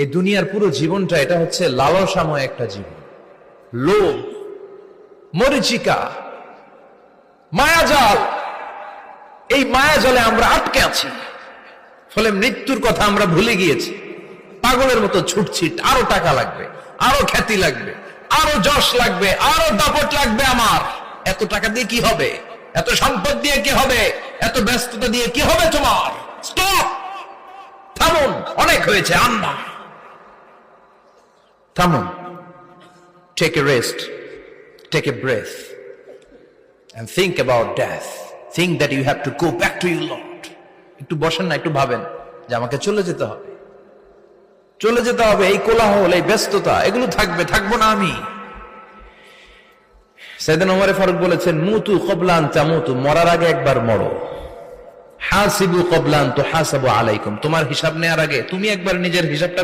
এই দুনিয়ার পুরো জীবনটা এটা হচ্ছে লালসাময় একটা জীবন, লোভ, মরিচিকা, মায়াজাল। এই মায়াজালে আমরা আটকে আছি, ফলে মৃত্যুর কথা আমরা ভুলে গিয়েছি। পাগলের মতো ছুটছি, আরো টাকা লাগবে, আরো খ্যাতি লাগবে, আরো যশ লাগবে, আরো দাপট লাগবে। আমার এত টাকা দিয়ে কি হবে? এত সম্পদ দিয়ে কি হবে? এত ব্যস্ততা দিয়ে কি হবে তোমার? স্টপ, থামুন, অনেক হয়েছে। আম্মা থামুন, take a rest, take a breath and think about death. Think that you have to go back to your Lord. একটু বসেন না, একটু ভাবেন যে আমাকে চলে যেতে হবে, চলে যেতে হবে। এই কোলাহল, এই ব্যস্ততা, এগুলো থাকবে, থাকবো না আমি। সাইয়েদনা ওমর ফারুক বলেছেন, মুতু ক্বাবলা আন তামুতু, মরার আগে একবার মরো। হাসিবু ক্বাবলা আন তুহাসাবু আলাইকুম, তোমার হিসাব নেওয়ার আগে তুমি একবার নিজের হিসাবটা